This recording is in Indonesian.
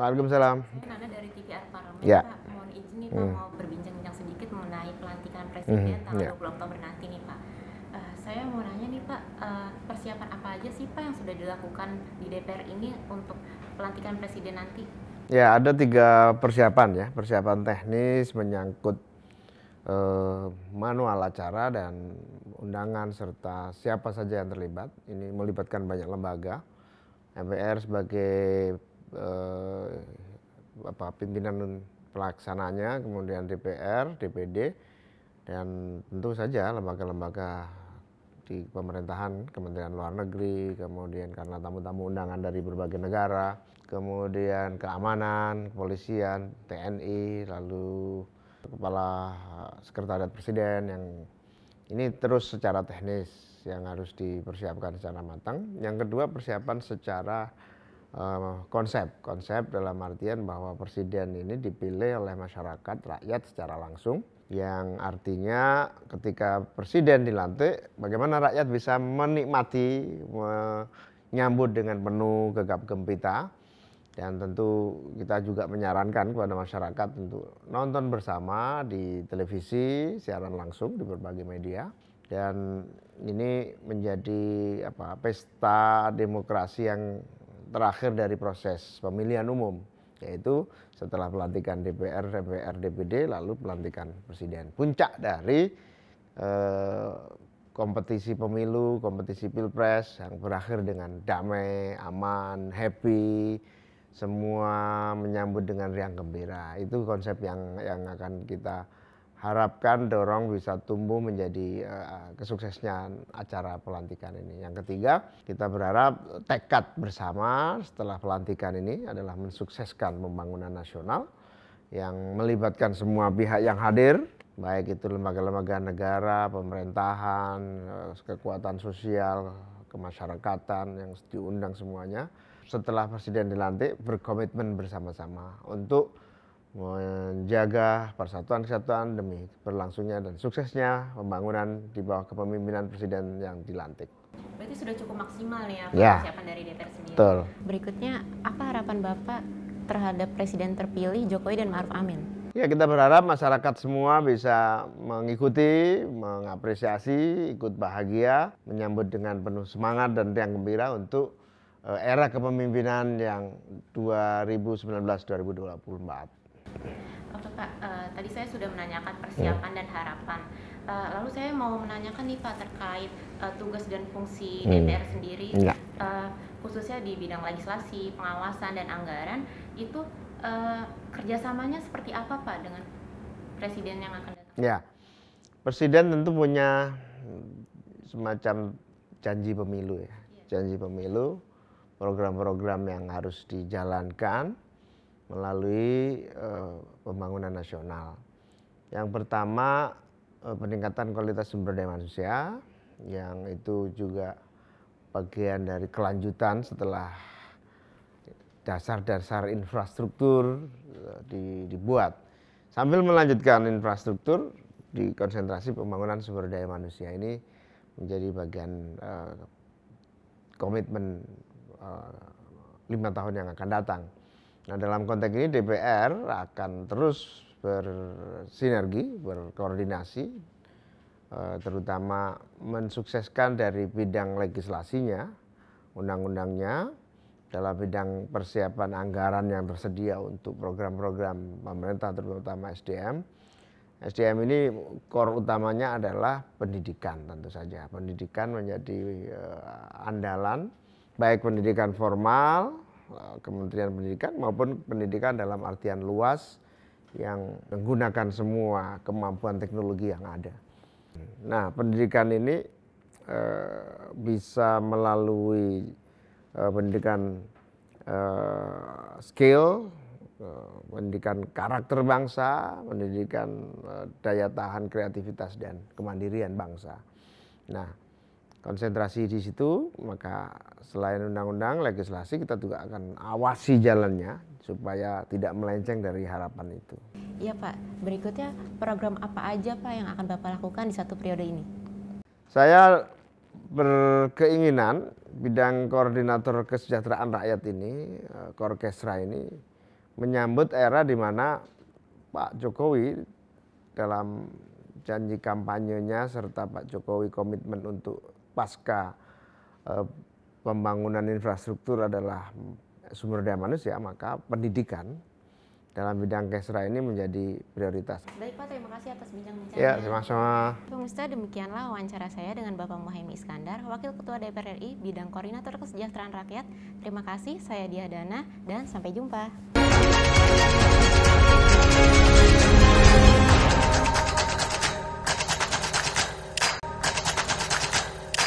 Waalaikumsalam. Saya Nana dari TVR Parlemen, Ya. Pak. Mohon izin nih Pak, mau berbincang-bincang sedikit mengenai pelantikan Presiden Mhm, tanggal ya. 20 Oktober nanti nih Pak. Saya mau nanya nih Pak, persiapan apa aja sih Pak yang sudah dilakukan di DPR ini untuk pelantikan Presiden nanti? Ya, ada 3 persiapan ya. Persiapan teknis menyangkut manual acara dan undangan serta siapa saja yang terlibat. Ini melibatkan banyak lembaga. MPR sebagai pimpinan pelaksananya, kemudian DPR, DPD, dan tentu saja lembaga-lembaga di pemerintahan, Kementerian Luar Negeri, kemudian karena tamu-tamu undangan dari berbagai negara, kemudian keamanan, kepolisian, TNI, lalu Kepala Sekretariat Presiden, yang ini terus secara teknis yang harus dipersiapkan secara matang. Yang kedua, persiapan secara konsep dalam artian bahwa presiden ini dipilih oleh masyarakat, rakyat secara langsung, yang artinya ketika presiden dilantik, bagaimana rakyat bisa menikmati, menyambut dengan penuh gegap gempita. Dan tentu kita juga menyarankan kepada masyarakat untuk nonton bersama di televisi, siaran langsung di berbagai media. Dan ini menjadi pesta demokrasi yang terakhir dari proses pemilihan umum, yaitu setelah pelantikan DPR, DPD, lalu pelantikan presiden. Puncak dari kompetisi pemilu, kompetisi pilpres yang berakhir dengan damai, aman, happy, semua menyambut dengan riang gembira. Itu konsep yang akan kita harapkan dorong bisa tumbuh menjadi kesuksesnya acara pelantikan ini. Yang ketiga, kita berharap tekad bersama setelah pelantikan ini adalah mensukseskan pembangunan nasional yang melibatkan semua pihak yang hadir, baik itu lembaga-lembaga negara, pemerintahan, kekuatan sosial, kemasyarakatan yang diundang semuanya. Setelah presiden dilantik, berkomitmen bersama-sama untuk menjaga persatuan kesatuan demi berlangsungnya dan suksesnya pembangunan di bawah kepemimpinan presiden yang dilantik. Berarti sudah cukup maksimal nih ya Pak, Ya, persiapan dari DPR sendiri. betul. Berikutnya, apa harapan Bapak terhadap Presiden terpilih Jokowi dan Ma'ruf Amin? Ya, kita berharap masyarakat semua bisa mengikuti, mengapresiasi, ikut bahagia, menyambut dengan penuh semangat dan riang gembira untuk era kepemimpinan yang 2019-2024. Oke Pak, tadi saya sudah menanyakan persiapan dan harapan. Lalu saya mau menanyakan nih Pak terkait tugas dan fungsi DPR sendiri, khususnya di bidang legislasi, pengawasan dan anggaran, itu kerjasamanya seperti apa Pak dengan presiden yang akan datang? Ya, presiden tentu punya semacam janji pemilu ya, janji pemilu, program-program yang harus dijalankan melalui pembangunan nasional. Yang pertama, peningkatan kualitas sumber daya manusia, yang itu juga bagian dari kelanjutan setelah dasar-dasar infrastruktur dibuat. Sambil melanjutkan infrastruktur, dikonsentrasi pembangunan sumber daya manusia ini menjadi bagian komitmen 5 tahun yang akan datang. Nah, dalam konteks ini DPR akan terus bersinergi, berkoordinasi, terutama mensukseskan dari bidang legislasinya, undang-undangnya, dalam bidang persiapan anggaran yang tersedia untuk program-program pemerintah terutama SDM. SDM ini core utamanya adalah pendidikan tentu saja. Pendidikan menjadi andalan, baik pendidikan formal, Kementerian Pendidikan maupun pendidikan dalam artian luas yang menggunakan semua kemampuan teknologi yang ada. Nah, pendidikan ini bisa melalui pendidikan skill, pendidikan karakter bangsa, pendidikan daya tahan kreativitas dan kemandirian bangsa. Nah, konsentrasi di situ, maka selain undang-undang, legislasi, kita juga akan awasi jalannya supaya tidak melenceng dari harapan itu. Iya Pak, berikutnya program apa aja Pak yang akan Bapak lakukan di satu periode ini? Saya berkeinginan bidang koordinator kesejahteraan rakyat ini, Korkesra ini, menyambut era di mana Pak Jokowi dalam janji kampanyenya serta Pak Jokowi komitmen untuk pasca pembangunan infrastruktur adalah sumber daya manusia, maka pendidikan dalam bidang Kesra ini menjadi prioritas. Baik Pak, terima kasih atas bincang-bincangnya. Ya, sama-sama. Pemirsa, demikianlah wawancara saya dengan Bapak Muhaimin Iskandar, Wakil Ketua DPR RI, Bidang Koordinator Kesejahteraan Rakyat. Terima kasih, saya Diah Dana, dan sampai jumpa.